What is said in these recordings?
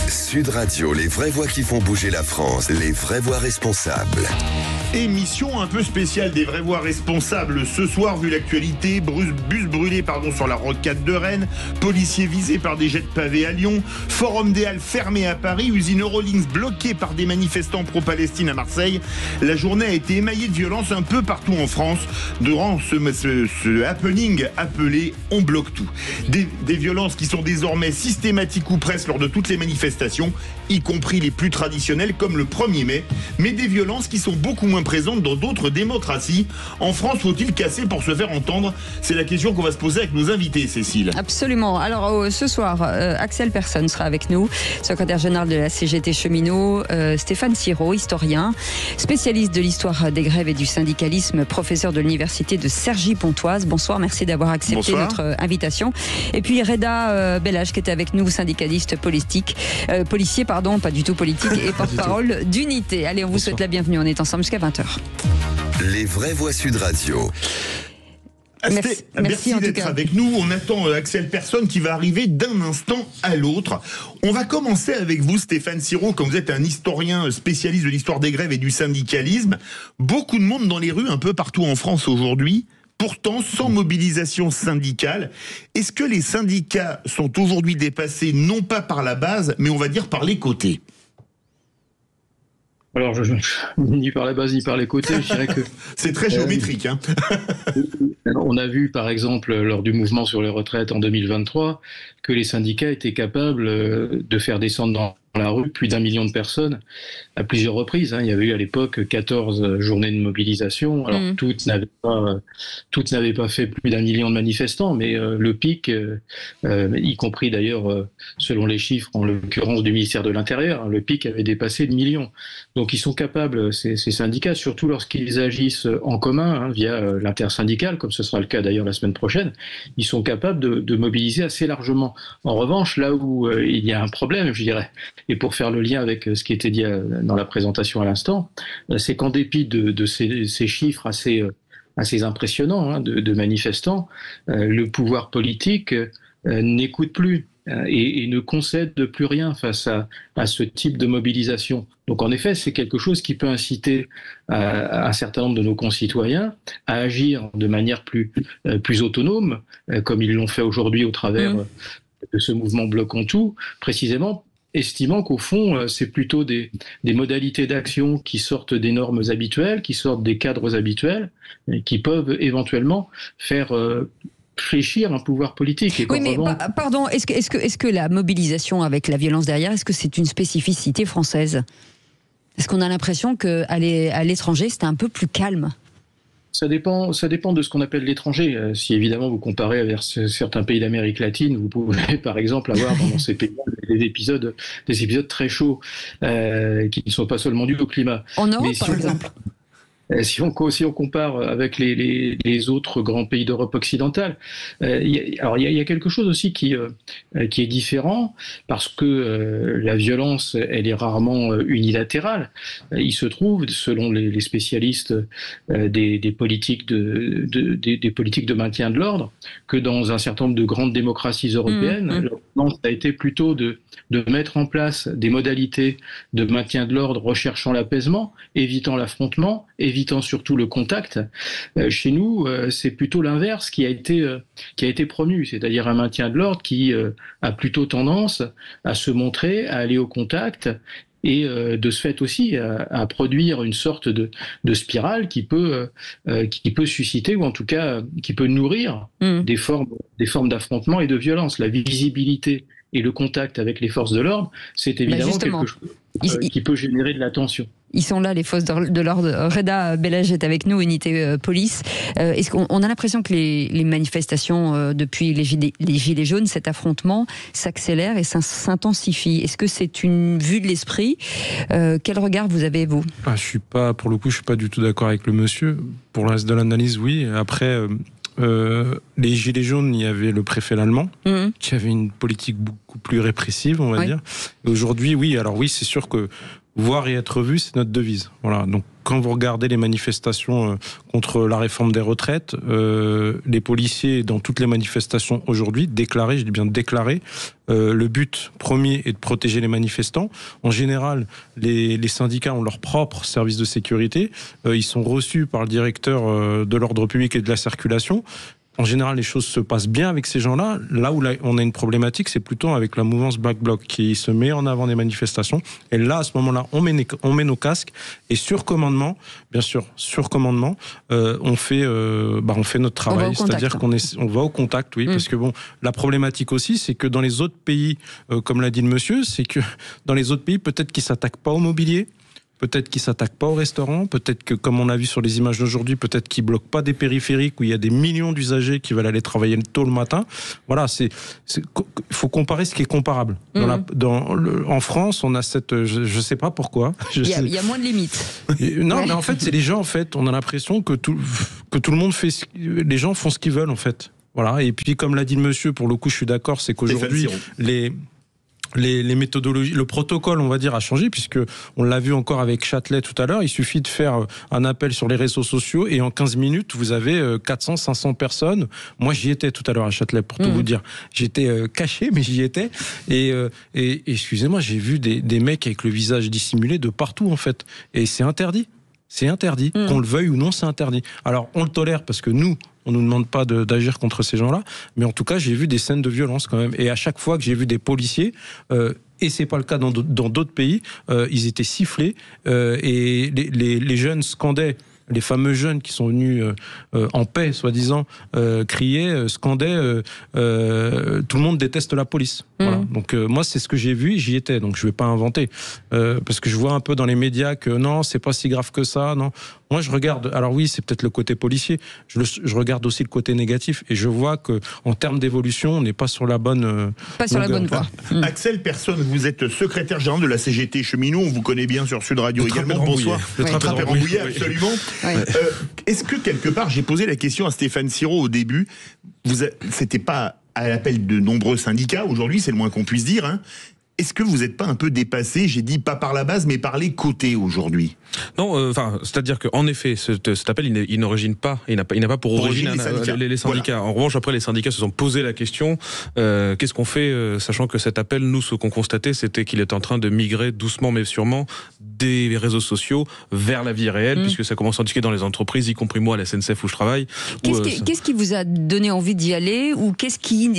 Sud Radio, les vraies voix qui font bouger la France, les vraies voix responsables. Émission un peu spéciale des vraies voix responsables. Ce soir, vu l'actualité, bus brûlé sur la rocade de Rennes, policiers visés par des jets de pavés à Lyon, Forum des Halles fermé à Paris, usine Eurolings bloquée par des manifestants pro-Palestine à Marseille. La journée a été émaillée de violences un peu partout en France. Durant ce happening appelé « On bloque tout ». Des violences qui sont désormais systématiques ou presque lors de toutes les manifestations, y compris les plus traditionnelles comme le 1er mai, mais des violences qui sont beaucoup moins présentes dans d'autres démocraties. En France, faut-il casser pour se faire entendre? C'est la question qu'on va se poser avec nos invités, Cécile. Absolument. Alors ce soir, Axel Persson sera avec nous, secrétaire général de la CGT Cheminots, Stéphane Siro, historien, spécialiste de l'histoire des grèves et du syndicalisme, professeur de l'université de Cergy-Pontoise. Bonsoir, merci d'avoir accepté notre invitation. Et puis Reda Bellage qui était avec nous, syndicaliste policier, pas du tout politique, et porte-parole d'Unité. Allez, on vous souhaite la bienvenue. On est ensemble jusqu'à 20h. Les vraies voix Sud Radio. Merci d'être avec nous. On attend Axel Persson qui va arriver d'un instant à l'autre. On va commencer avec vous, Stéphane Siro, comme vous êtes un historien spécialiste de l'histoire des grèves et du syndicalisme. Beaucoup de monde dans les rues un peu partout en France aujourd'hui, pourtant sans mobilisation syndicale. Est-ce que les syndicats sont aujourd'hui dépassés non pas par la base, mais on va dire par les côtés? Alors, ni par la base ni par les côtés, je dirais que... C'est très géométrique, hein. On a vu, par exemple, lors du mouvement sur les retraites en 2023, que les syndicats étaient capables de faire descendre dans la rue plus d'1 million de personnes à plusieurs reprises. Il y avait eu à l'époque 14 journées de mobilisation. Alors toutes n'avaient pas fait plus d'1 million de manifestants, mais le pic, y compris d'ailleurs selon les chiffres en l'occurrence du ministère de l'Intérieur, le pic avait dépassé le million. Donc ils sont capables, ces syndicats, surtout lorsqu'ils agissent en commun via l'intersyndicale, comme ce sera le cas d'ailleurs la semaine prochaine, ils sont capables de mobiliser assez largement. En revanche, là où il y a un problème, je dirais, et pour faire le lien avec ce qui était dit dans la présentation à l'instant, c'est qu'en dépit de ces chiffres assez impressionnants de manifestants, le pouvoir politique n'écoute plus et ne concède plus rien face à ce type de mobilisation. Donc en effet, c'est quelque chose qui peut inciter un certain nombre de nos concitoyens à agir de manière plus autonome, comme ils l'ont fait aujourd'hui au travers de ce mouvement Bloquons tout, précisément estimant qu'au fond, c'est plutôt des modalités d'action qui sortent des normes habituelles, qui sortent des cadres habituels, qui peuvent éventuellement faire fléchir un pouvoir politique. Oui, mais pardon, est-ce que la mobilisation avec la violence derrière, est-ce que c'est une spécificité française? Est-ce qu'on a l'impression qu'à l'étranger, c'était un peu plus calme? Ça dépend de ce qu'on appelle l'étranger. Si évidemment vous comparez avec certains pays d'Amérique latine, vous pouvez par exemple avoir dans ces pays des épisodes très chauds qui ne sont pas seulement dus au climat. En Europe, par exemple. Si on compare avec les autres grands pays d'Europe occidentale, il y a quelque chose aussi qui est différent, parce que la violence, elle est rarement unilatérale. Il se trouve, selon les spécialistes des politiques de maintien de l'ordre, que dans un certain nombre de grandes démocraties européennes, la tendance a été plutôt de mettre en place des modalités de maintien de l'ordre recherchant l'apaisement, évitant l'affrontement, évitant surtout le contact. Chez nous, c'est plutôt l'inverse qui a été promu, c'est-à-dire un maintien de l'ordre qui a plutôt tendance à se montrer, à aller au contact, et de ce fait aussi à produire une sorte de spirale qui peut susciter, ou en tout cas qui peut nourrir des formes d'affrontement et de violence. La visibilité et le contact avec les forces de l'ordre, c'est évidemment quelque chose qui peut générer de la tension. Ils sont là, les forces de l'ordre. Reda Bellage est avec nous, unité police. Est-ce qu'on a l'impression que les manifestations depuis les gilets jaunes, cet affrontement s'accélère et s'intensifie? Est-ce que c'est une vue de l'esprit? Quel regard vous avez, vous? Je suis pas du tout d'accord avec le monsieur. Pour le reste de l'analyse, oui. Après, les gilets jaunes, il y avait le préfet allemand qui avait une politique beaucoup plus répressive, on va dire. Et aujourd'hui, oui, c'est sûr que voir et être vu, c'est notre devise. Voilà. Donc, quand vous regardez les manifestations contre la réforme des retraites, les policiers, dans toutes les manifestations aujourd'hui, déclaré, je dis bien déclaré, le but premier est de protéger les manifestants. En général, les syndicats ont leur propre service de sécurité. Ils sont reçus par le directeur de l'ordre public et de la circulation. En général, les choses se passent bien avec ces gens-là. Là où on a une problématique, c'est plutôt avec la mouvance Black Bloc qui se met en avant des manifestations. Et là, à ce moment-là, on met nos casques et sur commandement, bien sûr, on fait notre travail. C'est-à-dire on va au contact, oui, parce que la problématique aussi, c'est que dans les autres pays, comme l'a dit le monsieur, c'est que dans les autres pays, peut-être qu'ils s'attaquent pas au mobilier. Peut-être qu'ils ne s'attaquent pas au restaurant, peut-être que, comme on a vu sur les images d'aujourd'hui, peut-être qu'ils ne bloquent pas des périphériques où il y a des millions d'usagers qui veulent aller travailler tôt le matin. Voilà, il faut comparer ce qui est comparable. En France, on a cette... Je ne sais pas pourquoi. Il y a moins de limites. Non, mais en fait, c'est les gens, en fait, on a l'impression que tout le monde fait... Les gens font ce qu'ils veulent, en fait. Voilà, et puis, comme l'a dit le monsieur, pour le coup, je suis d'accord, c'est qu'aujourd'hui, les méthodologies, le protocole, on va dire, a changé, puisque on l'a vu encore avec Châtelet tout à l'heure. Il suffit de faire un appel sur les réseaux sociaux et en 15 minutes, vous avez 400, 500 personnes. Moi, j'y étais tout à l'heure à Châtelet, pour tout vous dire. J'étais caché, mais j'y étais. Et excusez-moi, j'ai vu des mecs avec le visage dissimulé de partout, en fait. Et c'est interdit. C'est interdit. Qu'on le veuille ou non, c'est interdit. Alors, on le tolère parce que nous, on ne nous demande pas d'agir contre ces gens-là, mais en tout cas, j'ai vu des scènes de violence quand même. Et à chaque fois que j'ai vu des policiers, et c'est pas le cas dans d'autres pays, ils étaient sifflés, et les jeunes scandaient. Les fameux jeunes qui sont venus en paix, soi-disant, criaient, scandaient tout le monde déteste la police. Voilà. Donc moi, c'est ce que j'ai vu, j'y étais, donc je ne vais pas inventer. Parce que je vois un peu dans les médias que non, c'est pas si grave que ça. Non. Moi, je regarde, alors oui, c'est peut-être le côté policier, je regarde aussi le côté négatif, et je vois qu'en termes d'évolution, on n'est pas sur la bonne... Pas sur la bonne voie. Axel Persson, vous êtes secrétaire général de la CGT Cheminot, on vous connaît bien sur Sud Radio également. Bonsoir. Le Trappé Rambouillet, absolument. Oui. Est-ce que quelque part, j'ai posé la question à Stéphane Siro au début, c'était pas à l'appel de nombreux syndicats, aujourd'hui c'est le moins qu'on puisse dire, hein. Est-ce que vous n'êtes pas un peu dépassé, j'ai dit pas par la base, mais par les côtés aujourd'hui? Non, c'est-à-dire qu'en effet, cet appel, il n'origine pas, il n'a pas pour origine les syndicats. Voilà. En revanche, après, les syndicats se sont posé la question, qu'est-ce qu'on fait, sachant que cet appel, nous, ce qu'on constatait, c'était qu'il est en train de migrer doucement mais sûrement des réseaux sociaux vers la vie réelle, puisque ça commence à indiquer dans les entreprises, y compris moi à la SNCF où je travaille. Qu'est-ce qui vous a donné envie d'y aller, ou qu'est-ce qui,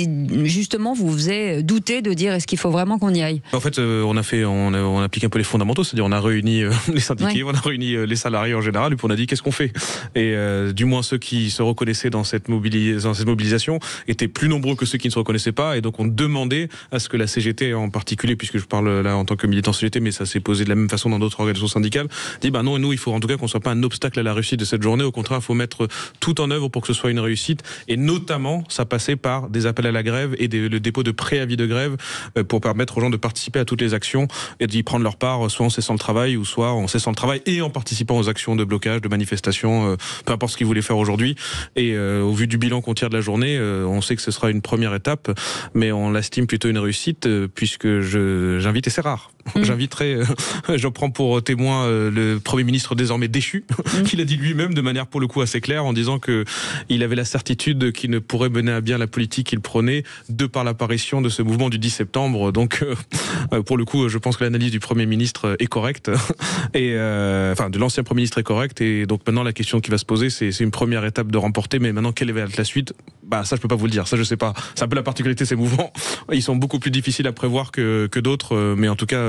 justement, vous faisait douter de dire est-ce qu'il faut vraiment qu'on y aille? En fait, on a appliqué un peu les fondamentaux, c'est-à-dire on a réuni les syndiqués, on a réuni les salariés en général, et puis on a dit qu'est-ce qu'on fait. Et du moins ceux qui se reconnaissaient dans cette mobilisation étaient plus nombreux que ceux qui ne se reconnaissaient pas, et donc on demandait à ce que la CGT en particulier, puisque je parle là en tant que militant CGT, mais ça s'est posé de la même façon dans d'autres organisations syndicales, dit non, nous il faut en tout cas qu'on soit pas un obstacle à la réussite de cette journée, au contraire il faut mettre tout en œuvre pour que ce soit une réussite, et notamment ça passait par des appels à la grève et le dépôt de préavis de grève pour permettre aux gens de participer à toutes les actions et d'y prendre leur part, soit en cessant le travail ou soit en cessant le travail et en participant aux actions de blocage, de manifestation, peu importe ce qu'ils voulaient faire aujourd'hui. Et au vu du bilan qu'on tire de la journée, on sait que ce sera une première étape, mais on l'estime plutôt une réussite, puisque j'invite, et c'est rare, j'inviterai, je prends pour témoin le Premier ministre désormais déchu, qui l'a dit lui-même de manière pour le coup assez claire, en disant qu'il avait la certitude qu'il ne pourrait mener à bien la politique qu'il prônait de par l'apparition de ce mouvement du 10 septembre. Donc pour le coup, je pense que l'analyse du Premier ministre est correcte, et de l'ancien Premier ministre est correcte, et donc maintenant la question qui va se poser, c'est une première étape de remporter, mais maintenant quelle va être la suite? Ça je peux pas vous le dire, ça je sais pas. C'est un peu la particularité de ces mouvements, ils sont beaucoup plus difficiles à prévoir que d'autres, mais en tout cas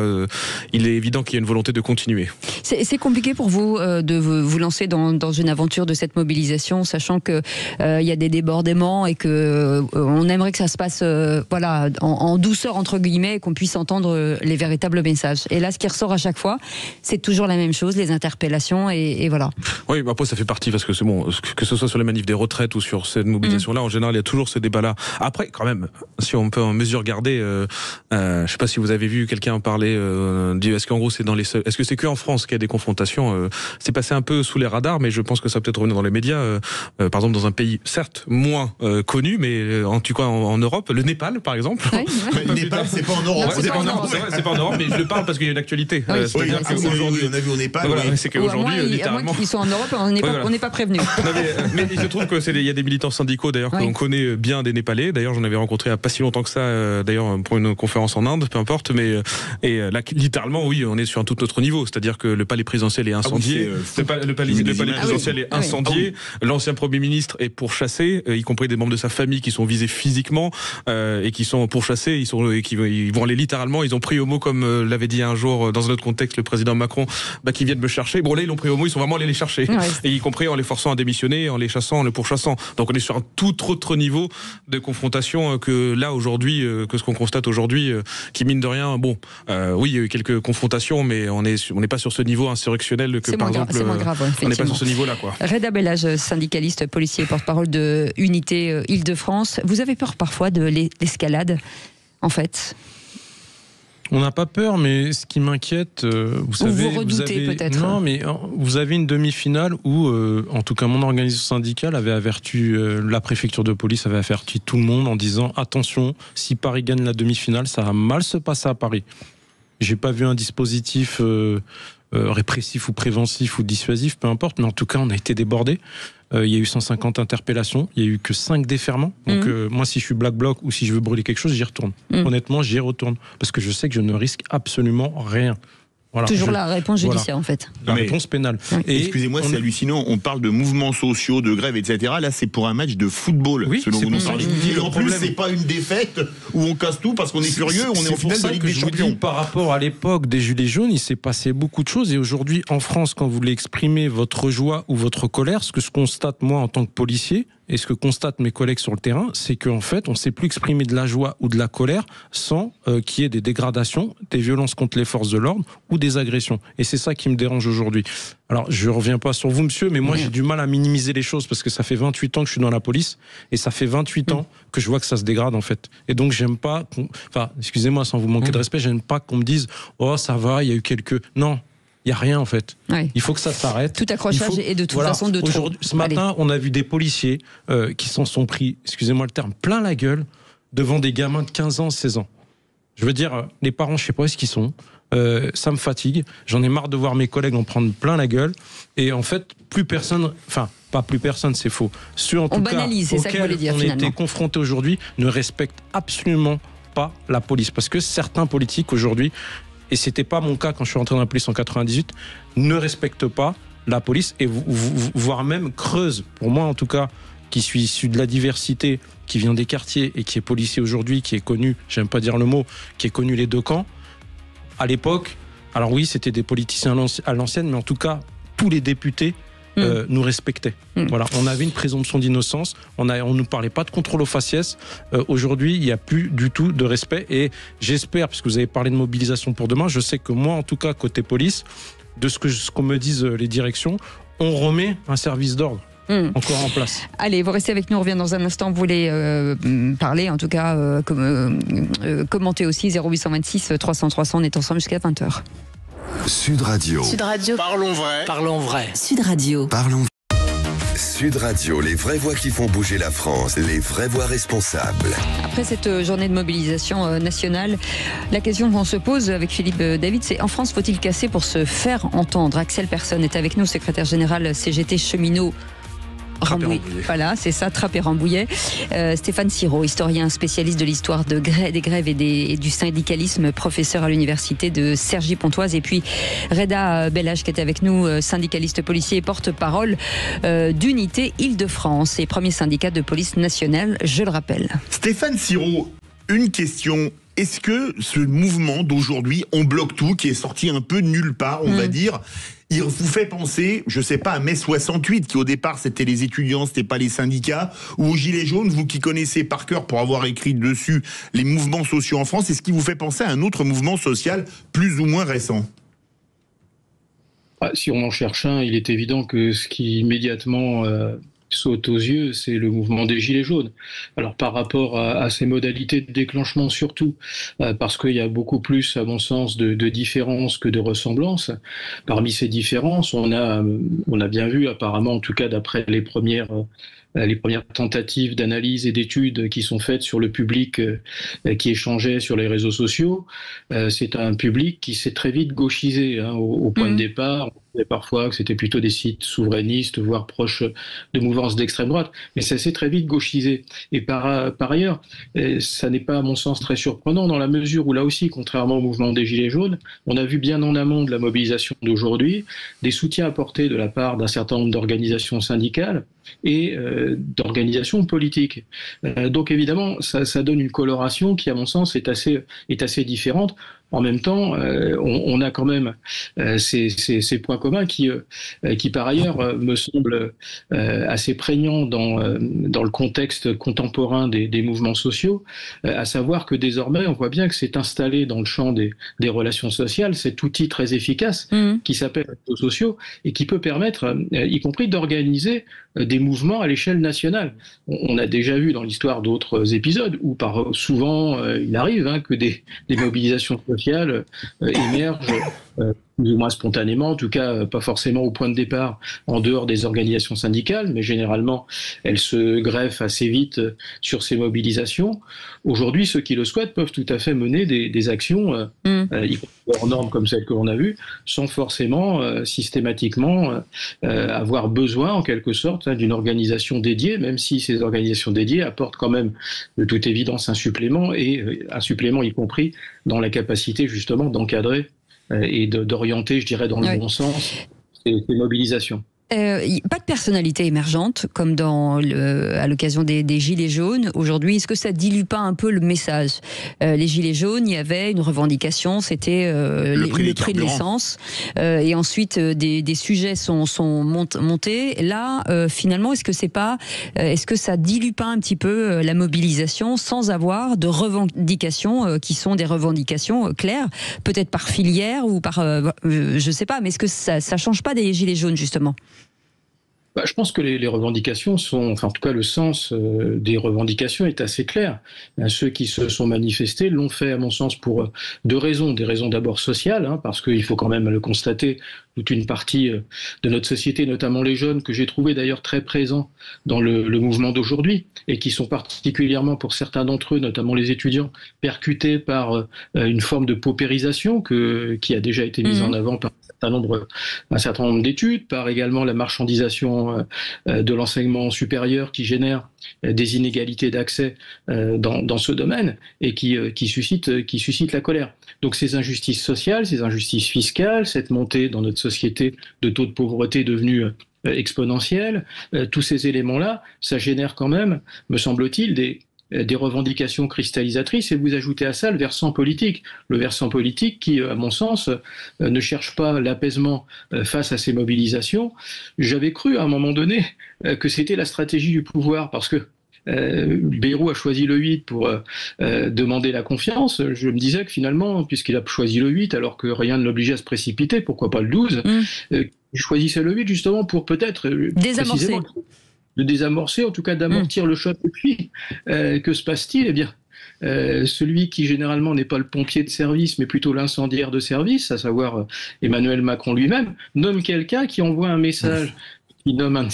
il est évident qu'il y a une volonté de continuer. C'est compliqué pour vous de vous lancer dans une aventure de cette mobilisation, sachant que il y a des débordements et que on aimerait que ça se passe en douceur entre guillemets, et qu'on puisse entendre les véritables messages. Et là, ce qui ressort à chaque fois, c'est toujours la même chose, les interpellations, et voilà. Oui, après ça fait partie, parce que c'est bon, que ce soit sur les manifs des retraites ou sur cette mobilisation-là, en général, il y a toujours ce débat-là. Après, quand même, si on peut en mesure garder, je sais pas si vous avez vu quelqu'un en parler, est-ce qu'en gros c'est dans les seuls, est-ce que c'est que en France qu'il y a des confrontations, c'est passé un peu sous les radars, mais je pense que ça va peut-être revenir dans les médias, par exemple dans un pays certes moins connu, mais en tout cas en Europe, le Népal par exemple. Oui, le Népal, c'est pas en Europe. Non, c'est pas en Europe, mais je le parle parce qu'il y a une actualité. Oui, C'est-à-dire qu'aujourd'hui, on a vu au Népal. voilà, c'est qu'aujourd'hui, littéralement. À moins qu'ils soient en Europe, on n'est pas prévenus. Mais il se trouve qu'il y a des militants syndicaux d'ailleurs qu'on connaît bien des Népalais. D'ailleurs, j'en avais rencontré il n'y a pas si longtemps que ça, d'ailleurs pour une conférence en Inde, peu importe. Mais là, littéralement, oui, on est sur un tout autre niveau. C'est-à-dire que le palais présidentiel est incendié. Le palais présidentiel est incendié. L'ancien Premier ministre est pourchassé, y compris des membres de sa famille qui sont visés physiquement et qui sont pourchassés. Ils vont aller littéralement. Ils ont pris au mot, comme l'avait dit un jour dans un autre contexte le président Macron, qui viennent me chercher. Bon, là, ils l'ont pris au mot. Ils sont vraiment allés les chercher, et y compris en les forçant à démissionner, en les chassant, en les pourchassant. Donc on est sur un tout autre niveau de confrontation que là aujourd'hui, que ce qu'on constate aujourd'hui, qui mine de rien, oui, il y a eu quelques confrontations, mais on n'est pas sur ce niveau insurrectionnel que par exemple. C'est moins grave, on n'est pas sur ce niveau-là, quoi. Reda Bellage, syndicaliste, policier, porte-parole de Unité Île-de-France. Vous avez peur parfois de l'escalade, en fait? On n'a pas peur, mais ce qui m'inquiète, vous savez... Vous redoutez peut-être. Non, mais vous avez une demi-finale où, en tout cas, mon organisation syndicale avait averti, la préfecture de police avait averti tout le monde en disant « Attention, si Paris gagne la demi-finale, ça va mal se passer à Paris ». J'ai pas vu un dispositif répressif ou préventif ou dissuasif, peu importe, mais en tout cas, on a été débordés. Il y a eu 150 interpellations, il y a eu que 5 déferments. Donc moi, si je suis Black Bloc ou si je veux brûler quelque chose, j'y retourne. Honnêtement, j'y retourne. Parce que je sais que je ne risque absolument rien. Voilà, toujours la réponse judiciaire, en fait. La réponse pénale. Et excusez-moi, c'est hallucinant. On parle de mouvements sociaux, de grèves, etc. Là, c'est pour un match de football. Oui, selon vous nous ça. parlez. Et en plus, c'est pas une défaite où on casse tout parce qu'on est furieux, on est en finale de Ligue des Champions. Par rapport à l'époque des Gilets jaunes, il s'est passé beaucoup de choses. Et aujourd'hui, en France, quand vous voulez exprimer votre joie ou votre colère, ce que je constate moi en tant que policier, et ce que constatent mes collègues sur le terrain, c'est qu'en fait, on ne sait plus exprimer de la joie ou de la colère sans qu'il y ait des dégradations, des violences contre les forces de l'ordre ou des agressions. Et c'est ça qui me dérange aujourd'hui. Alors, je ne reviens pas sur vous, monsieur, mais moi, j'ai du mal à minimiser les choses parce que ça fait 28 ans que je suis dans la police et ça fait 28 ans que je vois que ça se dégrade, en fait. Et donc, j'aime pas... Enfin, excusez-moi, sans vous manquer de respect, j'aime pas qu'on me dise « Oh, ça va, il y a eu quelques... » Non. Il n'y a rien en fait. Il faut que ça s'arrête. Tout accrochage est de toute façon de trop. Ce matin, on a vu des policiers qui s'en sont pris, excusez-moi le terme, plein la gueule devant des gamins de 15 ans, 16 ans. Je veux dire, les parents, je ne sais pas où est-ce qu'ils sont. Ça me fatigue. J'en ai marre de voir mes collègues en prendre plein la gueule. Et en fait, plus personne, enfin, pas plus personne, c'est faux. Ceux en tout cas auxquels on a été confrontés aujourd'hui ne respectent absolument pas la police. Parce que certains politiques aujourd'hui, et c'était pas mon cas quand je suis rentré dans la police en 98, ne respectent pas la police et voire même creusent. Pour moi, en tout cas, qui suis issu de la diversité, qui vient des quartiers et qui est policier aujourd'hui, qui est connu, j'aime pas dire le mot, qui est connu les deux camps. À l'époque, alors oui, c'était des politiciens à l'ancienne, mais en tout cas, tous les députés nous respectaient. Voilà, on avait une présomption d'innocence, on nous parlait pas de contrôle aux faciès. Aujourd'hui, il n'y a plus du tout de respect et j'espère, puisque vous avez parlé de mobilisation pour demain, je sais que moi, en tout cas, côté police, de ce qu'on me disent les directions, on remet un service d'ordre. Encore en place. Allez, vous restez avec nous, on revient dans un instant. Vous voulez parler, en tout cas, commenter aussi 0826 300 300. On est ensemble jusqu'à 20h. Sud Radio. Sud Radio. Parlons vrai. Parlons vrai. Sud Radio. Parlons. Sud Radio, les vraies voix qui font bouger la France, les vraies voix responsables. Après cette journée de mobilisation nationale, la question qu'on se pose avec Philippe David, c'est en France, faut-il casser pour se faire entendre? Axel Persson est avec nous, secrétaire général CGT cheminot. Voilà, c'est ça, Trappé-Rambouillet. Stéphane Siro, historien spécialiste de l'histoire des grèves et du syndicalisme, professeur à l'université de Cergy-Pontoise. Et puis Reda Bellage qui est avec nous, syndicaliste policier et porte-parole d'Unité Île-de-France et premier syndicat de police nationale, je le rappelle. Stéphane Siro, une question. Est-ce que ce mouvement d'aujourd'hui, on bloque tout, qui est sorti un peu de nulle part, on va dire, il vous fait penser, je sais pas, à mai 68, qui au départ c'était les étudiants, c'était pas les syndicats, ou aux Gilets jaunes, vous qui connaissez par cœur pour avoir écrit dessus les mouvements sociaux en France, est-ce qui vous fait penser à un autre mouvement social plus ou moins récent? Si on en cherche un, il est évident que ce qui immédiatement saute aux yeux, c'est le mouvement des Gilets jaunes. Alors par rapport à ces modalités de déclenchement surtout, parce qu'il y a beaucoup plus, à mon sens, de différences que de ressemblances. Parmi ces différences, on a bien vu, apparemment, en tout cas d'après les premières tentatives d'analyse et d'études qui sont faites sur le public qui échangeait sur les réseaux sociaux, c'est un public qui s'est très vite gauchisé au point de départ. On disait parfois que c'était plutôt des sites souverainistes, voire proches de mouvances d'extrême droite, mais ça s'est très vite gauchisé. Et par ailleurs, ça n'est pas à mon sens très surprenant dans la mesure où là aussi, contrairement au mouvement des Gilets jaunes, on a vu bien en amont de la mobilisation d'aujourd'hui des soutiens apportés de la part d'un certain nombre d'organisations syndicales et d'organisations politiques. Donc évidemment, ça donne une coloration qui, à mon sens, est assez différente. En même temps, on a quand même ces points communs qui par ailleurs, me semblent assez prégnants dans le contexte contemporain des mouvements sociaux, à savoir que désormais, on voit bien que c'est installé dans le champ des relations sociales cet outil très efficace qui s'appelle les réseaux sociaux et qui peut permettre, y compris, d'organiser des mouvements à l'échelle nationale. On a déjà vu dans l'histoire d'autres épisodes où souvent il arrive que des mobilisations sociales émergent plus ou moins spontanément, en tout cas pas forcément au point de départ en dehors des organisations syndicales, mais généralement elles se greffent assez vite sur ces mobilisations. Aujourd'hui, ceux qui le souhaitent peuvent tout à fait mener des actions hors normes comme celles que l'on a vues, sans forcément systématiquement avoir besoin en quelque sorte d'une organisation dédiée, même si ces organisations dédiées apportent quand même de toute évidence un supplément, et un supplément y compris dans la capacité justement d'encadrer et d'orienter, je dirais, dans le bon sens ces mobilisations. Pas de personnalité émergente comme à l'occasion des Gilets jaunes. Aujourd'hui, est-ce que ça dilue pas un peu le message ? Les Gilets jaunes, il y avait une revendication, c'était le prix de l'essence. Et ensuite, des sujets sont montés. Là, finalement, est-ce que ça dilue pas un petit peu la mobilisation sans avoir de revendications qui sont des revendications claires, peut-être par filière ou par, je sais pas, mais est-ce que ça change pas des Gilets jaunes justement ? Je pense que les revendications sont, enfin en tout cas le sens des revendications est assez clair. Ceux qui se sont manifestés l'ont fait à mon sens pour deux raisons. Des raisons d'abord sociales, parce qu'il faut quand même le constater, toute une partie de notre société, notamment les jeunes, que j'ai trouvé d'ailleurs très présents dans le mouvement d'aujourd'hui et qui sont particulièrement pour certains d'entre eux, notamment les étudiants, percutés par une forme de paupérisation qui a déjà été mise en avant par un certain nombre d'études, par également la marchandisation de l'enseignement supérieur qui génère des inégalités d'accès dans ce domaine et qui suscite la colère. Donc ces injustices sociales, ces injustices fiscales, cette montée dans notre société de taux de pauvreté devenus exponentiels, tous ces éléments-là, ça génère quand même, me semble-t-il, des revendications cristallisatrices, et vous ajoutez à ça le versant politique. Le versant politique qui, à mon sens, ne cherche pas l'apaisement face à ces mobilisations. J'avais cru à un moment donné que c'était la stratégie du pouvoir, parce que Bayrou a choisi le 8 pour demander la confiance. Je me disais que finalement, puisqu'il a choisi le 8 alors que rien ne l'obligeait à se précipiter, pourquoi pas le 12 il choisissait le 8 justement pour peut-être désamorcer. De désamorcer, en tout cas d'amortir le choc. Et puis, que se passe-t-il ? Eh bien, celui qui généralement n'est pas le pompier de service, mais plutôt l'incendiaire de service, à savoir Emmanuel Macron lui-même, nomme quelqu'un qui envoie un message, qui nomme un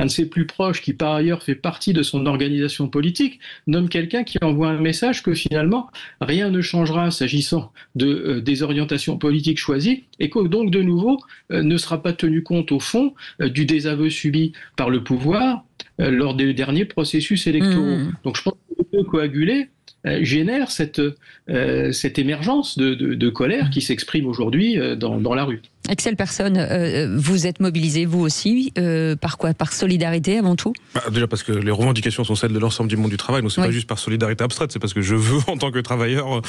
de ses plus proches, qui par ailleurs fait partie de son organisation politique, nomme quelqu'un qui envoie un message que finalement rien ne changera s'agissant des orientations politiques choisies, et que donc de nouveau ne sera pas tenu compte au fond du désaveu subi par le pouvoir lors des derniers processus électoraux. Donc je pense que le coagulé génère cette émergence de colère qui s'exprime aujourd'hui dans la rue. Axel Persson, vous êtes mobilisé, vous aussi, par quoi ? Par solidarité avant tout ? Déjà parce que les revendications sont celles de l'ensemble du monde du travail, donc c'est pas juste par solidarité abstraite, c'est parce que je veux, en tant que travailleur,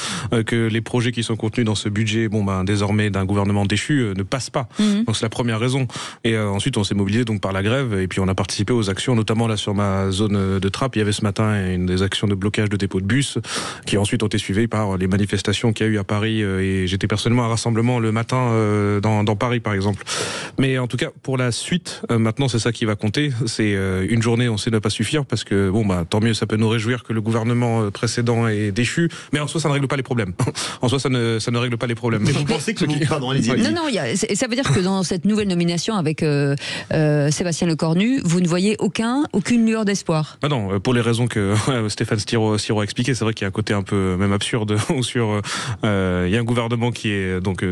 que les projets qui sont contenus dans ce budget, désormais d'un gouvernement déchu, ne passent pas. Donc c'est la première raison. Et ensuite, on s'est mobilisé donc par la grève, et puis on a participé aux actions, notamment là sur ma zone de Trappes. Il y avait ce matin des actions de blocage de dépôts de bus, qui ensuite ont été suivies par les manifestations qu'il y a eu à Paris, et j'étais personnellement à un rassemblement le matin dans dans Paris, par exemple. Mais en tout cas, pour la suite, maintenant, c'est ça qui va compter. C'est une journée, on sait ne pas suffire, parce que tant mieux, ça peut nous réjouir que le gouvernement précédent est déchu, mais en soi, ça ne règle pas les problèmes. En soi, ça ne règle pas les problèmes. Mais vous pensez que pardon, allez-y. Non, ça veut dire que dans cette nouvelle nomination avec Sébastien Lecornu, vous ne voyez aucune lueur d'espoir. Ah non, pour les raisons que Stéphane Siro a expliqué, c'est vrai qu'il y a un côté un peu même absurde sur il y a un gouvernement qui est donc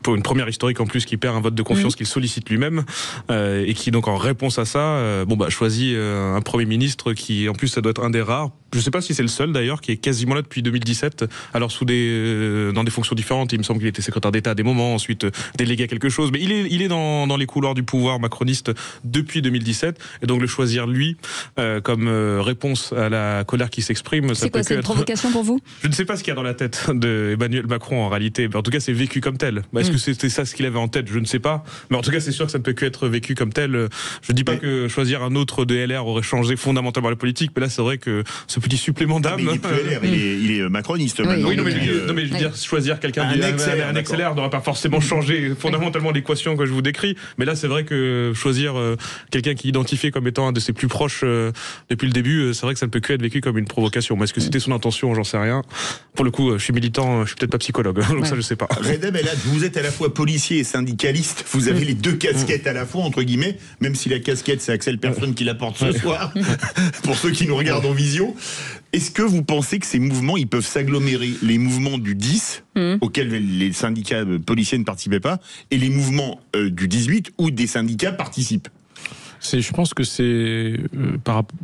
pour une première historique en plus qui perd un vote de confiance qu'il sollicite lui-même et qui donc en réponse à ça choisit un Premier ministre qui en plus ça doit être un des rares, je ne sais pas si c'est le seul d'ailleurs, qui est quasiment là depuis 2017, alors dans des fonctions différentes. Il me semble qu'il était secrétaire d'État à des moments, ensuite délégué à quelque chose, mais il est dans les couloirs du pouvoir macroniste depuis 2017, et donc le choisir lui comme réponse à la colère qui s'exprime, ça peut c'est une provocation pour vous? Je ne sais pas ce qu'il y a dans la tête d'Emmanuel Macron en réalité, mais en tout cas c'est vécu comme tel. Est-ce que c'était ça ce qu'il avait en tête? Je ne sais pas, mais en tout cas c'est sûr que ça ne peut que être vécu comme tel. Je ne dis pas que choisir un autre de LR aurait changé fondamentalement la politique, mais là c'est vrai que ce petit supplément d'âme. Il est plus LR, il est macroniste maintenant. Oui, mais je veux dire, choisir quelqu'un un ex-LR n'aurait pas forcément changé fondamentalement l'équation que je vous décris, mais là c'est vrai que choisir quelqu'un qui est identifié comme étant un de ses plus proches depuis le début, c'est vrai que ça ne peut que être vécu comme une provocation. Mais est-ce que c'était son intention? J'en sais rien. Pour le coup, je suis militant, je suis peut-être pas psychologue, donc ça je sais pas. Reda Bellad, vous êtes à la fois policier et syndicaliste, vous avez les deux casquettes à la fois, entre guillemets, même si la casquette c'est Axel Persson qui la porte ce soir, pour ceux qui nous regardent en visio. Est-ce que vous pensez que ces mouvements, ils peuvent s'agglomérer, les mouvements du 10, auxquels les syndicats policiers ne participaient pas, et les mouvements du 18, où des syndicats participent? Je pense que c'est,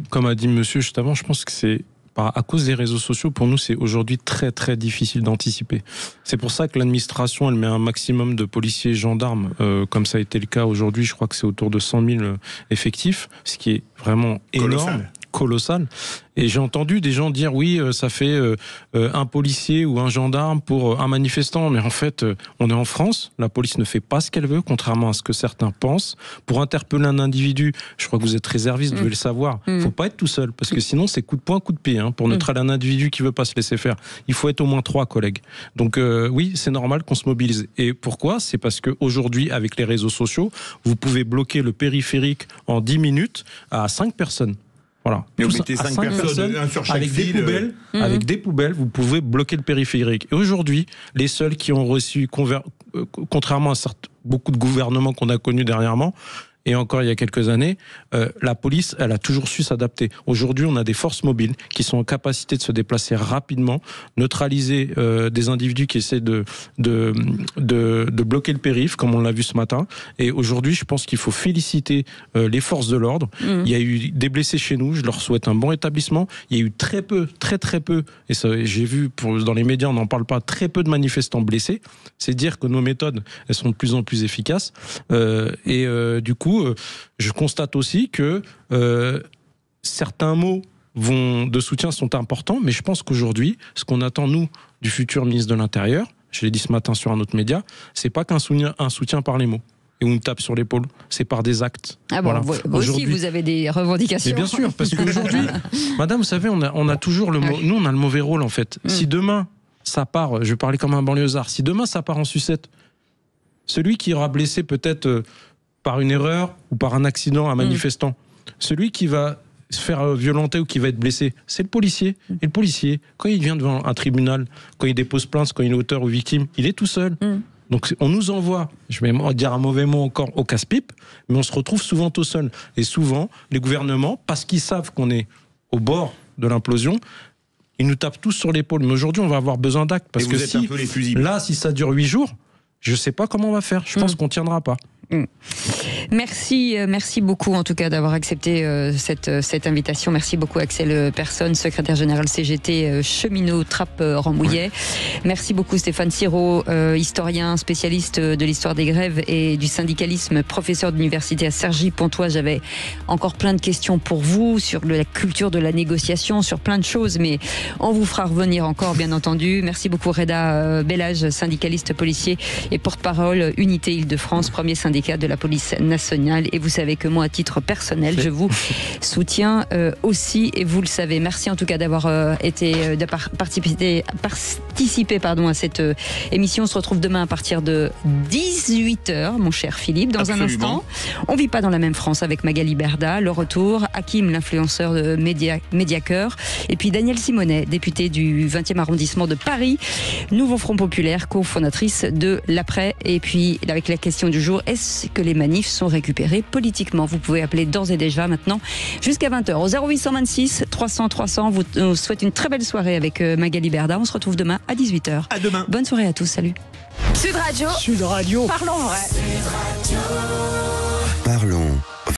comme a dit monsieur juste avant, je pense que c'est à cause des réseaux sociaux, pour nous, c'est aujourd'hui très très difficile d'anticiper. C'est pour ça que l'administration, elle met un maximum de policiers et gendarmes, comme ça a été le cas aujourd'hui. Je crois que c'est autour de 100 000 effectifs, ce qui est vraiment énorme. Colossal. Et j'ai entendu des gens dire oui, ça fait un policier ou un gendarme pour un manifestant. Mais en fait, on est en France, la police ne fait pas ce qu'elle veut, contrairement à ce que certains pensent. Pour interpeller un individu, je crois que vous êtes réserviste, vous devez le savoir, il ne faut pas être tout seul, parce que sinon c'est coup de poing, coup de pied. Pour neutraliser un individu qui ne veut pas se laisser faire, il faut être au moins 3 collègues. Donc oui, c'est normal qu'on se mobilise. Et pourquoi? C'est parce qu'aujourd'hui, avec les réseaux sociaux, vous pouvez bloquer le périphérique en 10 minutes à 5 personnes. Voilà. Mais vous mettez 5 personnes sur chaque avec file, avec des poubelles, vous pouvez bloquer le périphérique. Et aujourd'hui, les seuls qui ont reçu, contrairement à beaucoup de gouvernements qu'on a connus dernièrement, et encore il y a quelques années, la police, elle a toujours su s'adapter. Aujourd'hui, on a des forces mobiles qui sont en capacité de se déplacer rapidement, neutraliser des individus qui essaient de bloquer le périph', comme on l'a vu ce matin. Et aujourd'hui, je pense qu'il faut féliciter les forces de l'ordre. Il y a eu des blessés chez nous, je leur souhaite un bon rétablissement. Il y a eu très peu, et ça, j'ai vu dans les médias, on n'en parle pas, très peu de manifestants blessés. C'est dire que nos méthodes, elles sont de plus en plus efficaces. Du coup, je constate aussi que certains mots de soutien sont importants, mais je pense qu'aujourd'hui, ce qu'on attend, nous, du futur ministre de l'Intérieur, je l'ai dit ce matin sur un autre média, c'est pas qu'un soutien par les mots et on me tape sur l'épaule, c'est par des actes. Ah bon, voilà. Vous aussi, vous avez des revendications. Mais bien sûr, parce qu'aujourd'hui, madame, vous savez, on a toujours le nous, on a le mauvais rôle, en fait. Si demain, ça part, je vais parler comme un banlieusard, si demain, ça part en sucette, celui qui aura blessé peut-être par une erreur ou par un accident un manifestant, celui qui va se faire violenter ou qui va être blessé, c'est le policier. Et le policier, quand il vient devant un tribunal, quand il dépose plainte, quand il est auteur ou victime, il est tout seul. Donc on nous envoie, je vais dire un mauvais mot encore, au casse-pipe, mais on se retrouve souvent tout seul. Et souvent, les gouvernements, parce qu'ils savent qu'on est au bord de l'implosion, ils nous tapent tous sur l'épaule. Mais aujourd'hui, on va avoir besoin d'actes. Parce que si ça dure 8 jours, je ne sais pas comment on va faire. Je pense qu'on ne tiendra pas. Merci beaucoup en tout cas d'avoir accepté cette invitation. Merci beaucoup Axel Persson, secrétaire général CGT cheminot Trappes-Rambouillet. Merci beaucoup Stéphane Siro, historien, spécialiste de l'histoire des grèves et du syndicalisme, professeur d'université à Cergy-Pontoise. J'avais encore plein de questions pour vous sur la culture de la négociation, sur plein de choses, mais on vous fera revenir encore bien entendu. Merci beaucoup Reda Bellad, syndicaliste policier et porte-parole Unité Île-de-France, premier syndicat de la police nationale. national. Et vous savez que moi, à titre personnel, je vous soutiens aussi, et vous le savez. Merci en tout cas d'avoir participé à cette émission. On se retrouve demain à partir de 18h, mon cher Philippe. Dans un instant, on vit pas dans la même France avec Magali Berda, le retour, Hakim, l'influenceur de Mediacœur, et puis Danielle Simonet, députée du 20e arrondissement de Paris, Nouveau Front Populaire, cofondatrice de l'Après. Et puis avec la question du jour, est-ce que les manifs sont récupérés politiquement? Vous pouvez appeler d'ores et déjà maintenant jusqu'à 20h au 0826 300 300. Vous souhaite une très belle soirée avec Magali Berda. On se retrouve demain à 18h. À demain. Bonne soirée à tous. Salut. Sud Radio. Parlons vrai. Parlons.